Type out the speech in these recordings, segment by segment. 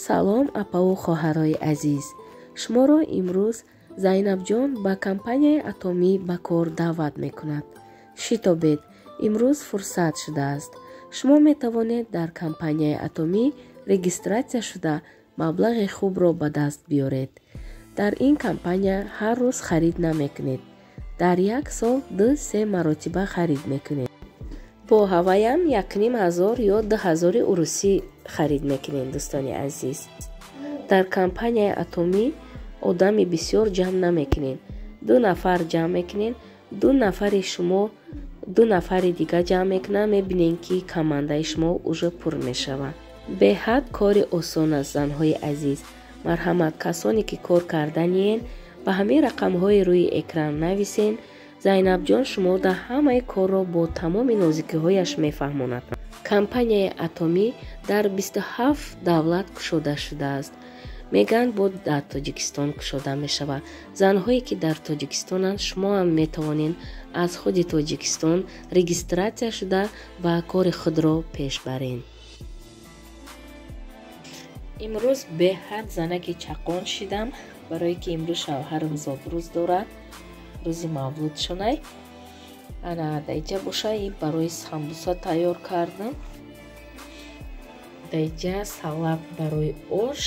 салом апаву хоҳарои азиз, шуморо имрӯз Зайнабҷон ба компанияи атомӣ ба кор даъват мекунад. Шитобед, имрӯз фурсат шудааст. Шумо метавонед дар компанияи атомӣ регистратсия шуда маблағи хубро ба даст биёред. Дар ин компания ҳар рӯз харид намекунед. Дар як сол 2-3 маротиба харид мекунед. бо ҳаваям 1500 ё 2000 урусӣ харид мекунед. Дӯстони азиз, дар компанияи атомӣ одами бисёр ҷамъ намекунед. 2 нафар ҷамъ мекунед, 2 нафари шумо 2 нафари дига ҷамъ мекунанд, мебинед ки командаи шумо уже пур мешавад. беҳад кори осон аст, занҳои азиз. марҳамат, касоне ки кор карданиен ба ҳамин рақамҳои рӯи экран нависен. Зайнабҷон шумода ҳамаи корро бо тамоми нозикиҳояш мефаҳмонад. Компанияи атомӣ дар 27 давлат кушода шудааст. мегӯянд бо дар Тоҷикистон кушода мешавад. занҳое ки дар Тоҷикистонанд, шумо ҳам метавонед аз худи Тоҷикистон регистратсия шуда ва кори худро пеш баред. имрӯз беҳад занаки чақон шидам, барое ки имрӯз шавҳарам зодрӯз дорад, рӯзи мавлудшонай. ана даиҷа боша и барои самбуса тайёр кардам. даиҷа салат барои ош.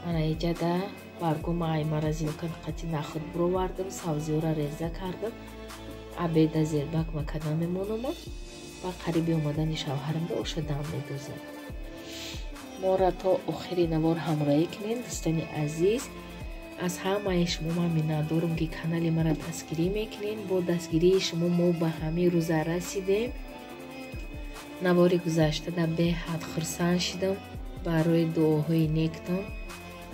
ана иҷада баргума аймаразинка қати нахуд буровардам, сабзиёра реза кардам. абеда зербак макана мемонома ва қариби омадани шавҳарам оша дам медозам. мора то охири навор ҳамроҳӣ кунед. дӯстони азиз, аз ҳамаи шумо ман миннатдорам ки канали мара дастгирӣ мекунед. бо дастгирии шумо мо ба ҳамин рӯза расидем. навори гузаштада беҳад хурсанд шудам. барои дуоҳои нектон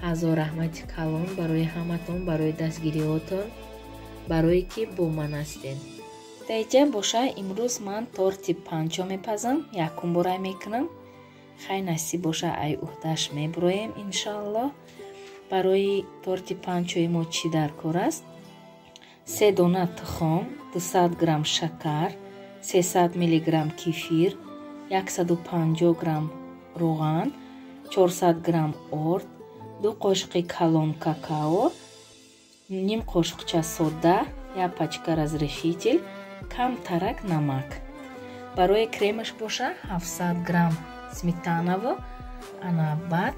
ҳазор раҳмати калон барои ҳаматон, барои дастгириҳотон, барое ки бо ман ҳастед. даиҷа боша имрӯз ман торти панҷо мепазам, якум бора мекунам. хай насиб боша ай уҳдаш мебуроем иншоаллоҳ. барои торти панҷои мо чӣ дар кор аст? 3 дона тухом, 200 грамм шакар, 300 миллиграмм кефир, 150 грамм роған, 400 грамм орд, 2 қошиқи калон какао, ним қошиқча сода, 1 пачка разрешитель, кам тарак намак. барои кремаш боша 700 грамм сметанава, ана бад,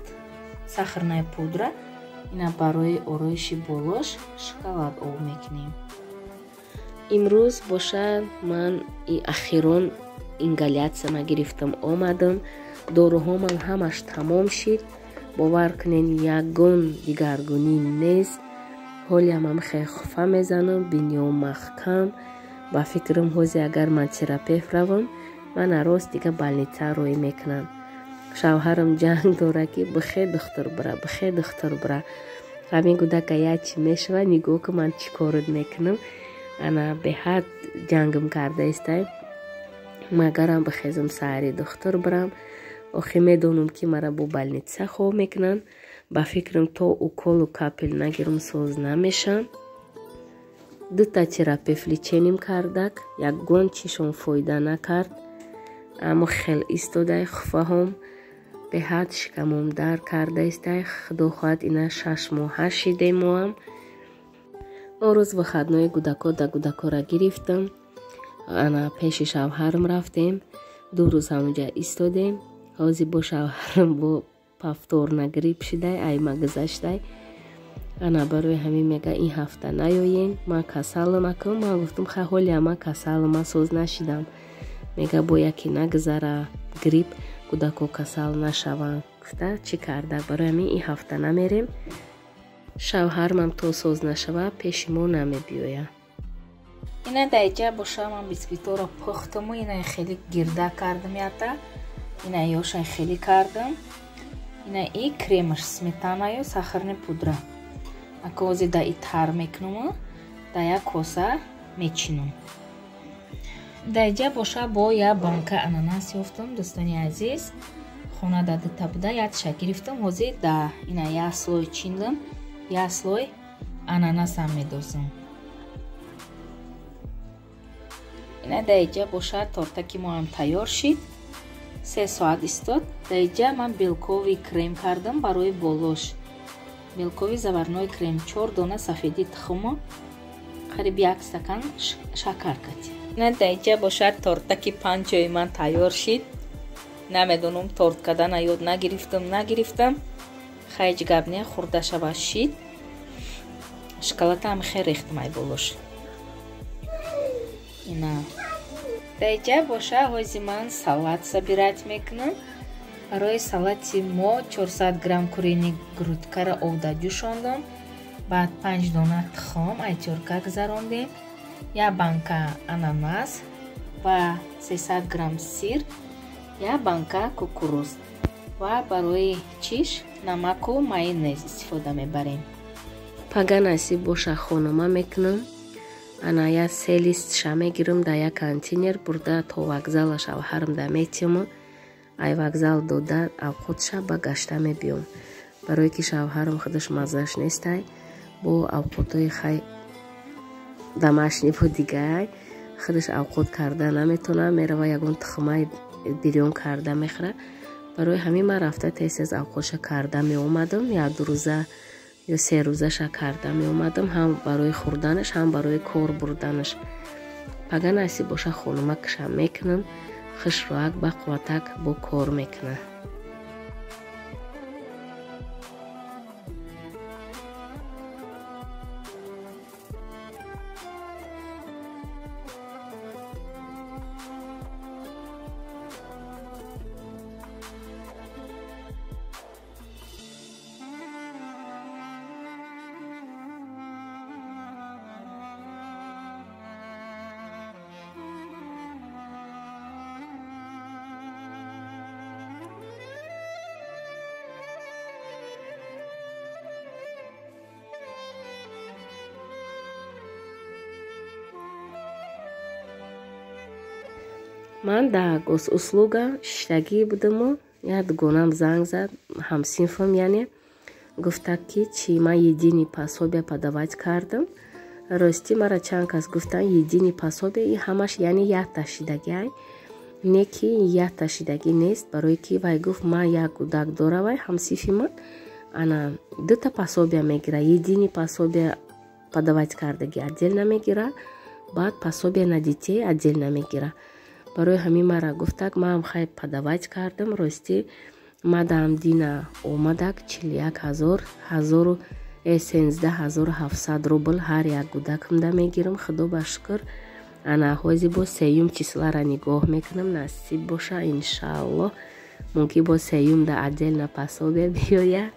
сахарная пудра. ина барои ороиши болош шоколад ов мекунем. имрӯз боша ман ахирон ингалятсияма гирифтам омадам. доруҳоман ҳамаш тамом шид. бовар кунед ягон дигаргунӣ нест. ҳолиамам хеле хуфа мезанам, бинём маҳкам. ба фикрам ҳози агар ман терапевт равам, ман арост дига балница роӣ мекунам. шавҳарам ҷанг дора ки бихе духтур бира, бихе духтур бира. ҳамин гудака ячи мешава, нигоҳ ки ман чӣ корот мекунам. ана беҳад ҷангам кардаистай. магарам бихезам саҳари духтур бирам. охир медонам ки мара бо балница хоб мекунанд. ба фикрам то уколу капел нагирам соз намешам. 2 терапевт леченим кардак, ягон чишон фоида накард. аммо хел истодай хуфаҳом беҳад шикамом дар кардаистай. худо хоҳад ина 6 моҳа шидем моам. он рӯз выходной гудако да гудакора гирифтам. ана пеши шавҳарам рафтем. 2 рӯз ҳамонҷа истодем. ҳозир бо шавҳарам бо повторна грипп шидай, айма гузаштай. ана барои ҳамин мега ин ҳафта наёем, ман касалам акам. ман гуфтам хай ҳолиам ман касалам, ман соз нашидам. мега бо яке нагзара грипп кудако касал нашаванд. гуфта чӣ карда, барои ҳамин ин ҳафта намерем. шавҳарам то соз нашава пеши мо намебиёя. ина даиҷа боша ман бисквиторо пухтаму ина хеле гирда кардам ята. ина ёшай хеле кардам. ина и кремаш сметанаю сахарни пудра. ака ҳозир да и тар мекунам, да як коса мечинам. даиҷа боша бо як банка ананас ёфтам. дӯстони азиз, хона да дита буда ятша гирифтам. ҳозир да ина як слой чиндам, як слой ананасам медозам. ина даиҷа боша тортаки моам тайёр шид. 3 соат истод. Дар инҷа ман белкови крем кардам барои болош. Белкови заварной крем, 4 дона сафеди тухмо, қариб 1 стакан шакар кати. Дар инҷа бошад тортаки 5 ҷои ман тайёр шид. Намедонам торт кардана ёд нагирифтам. Хайҷ гап не, хурда шава шид. Шоколада ҳам хел рехтам ай болош. Ина. Дар инҷа боша ҳози ман салат собирать мекунам. Барои салати мо 400 грамм курени грудкаро овда ҷӯшондам. Баъд 5 дона тухм айтёрка гузарондем. 1 банка ананас ва 300 грамм сир, 1 банка кукуруз ва барои чиш намаку майонез истифода мебарем. Паганаси боша хонума мекунам. Ана я 3 лист ша мегирам да я контейнер бурда то вокзала шавҳарам да метима. Ай вокзал дода авқотша ба гашта мебиём. Барои ки шавҳарам худаш маззаш нестай. Бо авқотои хай домашний бо дигай. Худаш авқот карда наметона. Мерава ягон тухмай бирён карда мехӯра. Барои ҳамин ман рафта тез авқотша карда меомадам. 1 рӯза ё 3 рӯзаша карда меомадам. Ҳам барои хӯрданаш, ҳам барои кор бурданаш. Паганаси боша хонума кишам мекунам. Хушроак ба қувватак бо кор мекунам. Ман да госуслуга шиштагӣ будаму як дугонам занг зад, ҳамсинфам яъне гуфта ки чи ман едини пособия подавать кардам. Рости мара чанд кас гуфтан едини пособия и ҳамаш яъне як ташидагӣ, не ки як ташидагӣ нест. Барои ки вай гуфт ман як кӯдак дора, вай ҳамсинфи ман ана дута пособия мегира. Едини пособия подавать кардагӣ отдельно мегира, баъд пособия на детей отдельно мегира. Барои ҳамин мара гуфтак ман хай подавать кардам. Рости мадам дина омадак 41,000 13700 рубл ҳар як кӯдакамда мегирам. Худо ба шукр. Ана ҳози бо сеюм числара нигоҳ мекунам. Насиб боша иншааллоҳ. Мумкин бо сеюм да отдельно пособия биёяд.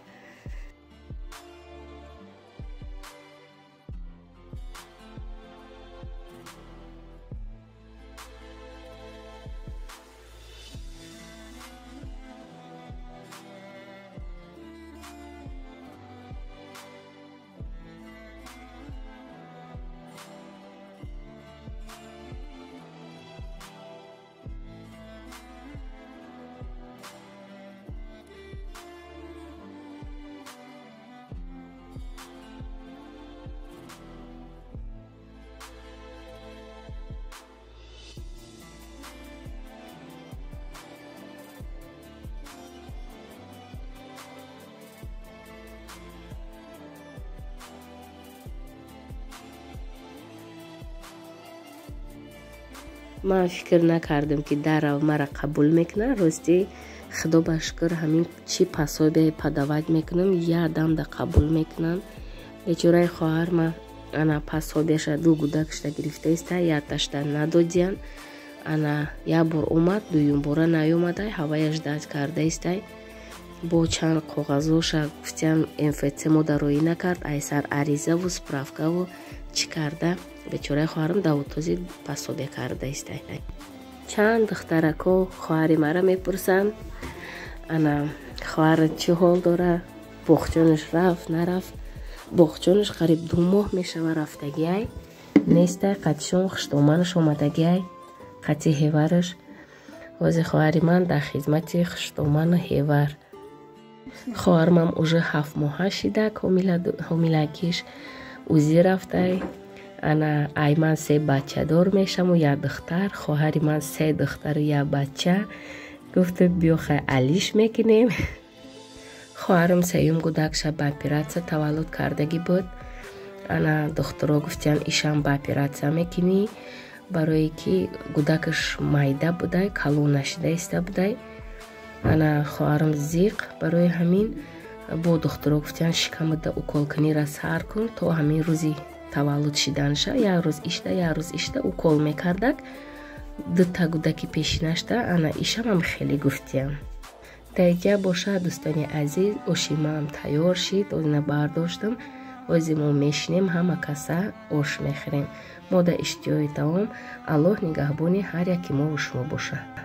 ман фикр накардам ки дарав мара қабул мекунад. Рости худо ба шукр ҳамин чи пособия подавать мекунам, ядамда қабул мекунам. бечораи хоҳар ма ана пособияша ду гӯдакашта гирифта иста, яташта надодиян. Ана як бор омад, дуюм бора наёмадай, ҳаваяш дад карда истай. бо чанд коғазоша гуфтиян МФЦ модароӣ накард, айсар аризаву справкаву чӣ карда бечораи хоҳарам давутози пособия карда истай. Чанд духтарако хоҳари мара мепурсанд, ана хоҳарат чӣ ҳол дора, боғчонаш рафт нарафт. боғчонаш қариб 2 моҳ мешава рафтагиай нестай, қатишон хуштоманаш омадагиай, қати ҳевараш. ҳози хоҳари ман дар хизмати хуштоману ҳевар. хоҳармам уже 7 моҳа шидак, ҳомилагиш узи рафтай. ана ай ман 3 бачадор мешаму, 1 духтар, хоҳари ман 3 духтару 1 бача. гуфту биёхай алиш мекунем. хоҳарам сеюм гудакша ба оператсия таваллуд кардагӣ буд. ана духтуро гуфтиян ишам ба оператсия мекунӣ, барое ки гудакаш майда будай, калон нашида иста будай. ана хоҳарам зиқ барои ҳамин бо духтуро гуфтиян шикамада уколкунира сар кун то ҳамин рӯзи таваллуд шиданаша як рӯз ишда укол мекардак дута гудаки пешинашда. ана ишамам хеле гуфтиян. дайга боша дӯстони азиз, оши маам тайёр шид, озина бардоштам. ози мо мешинем, ҳама каса ош мехӯрем. мо да иштиёи таом. аллоҳ нигаҳбони ҳар яки мо ва шумо бошад.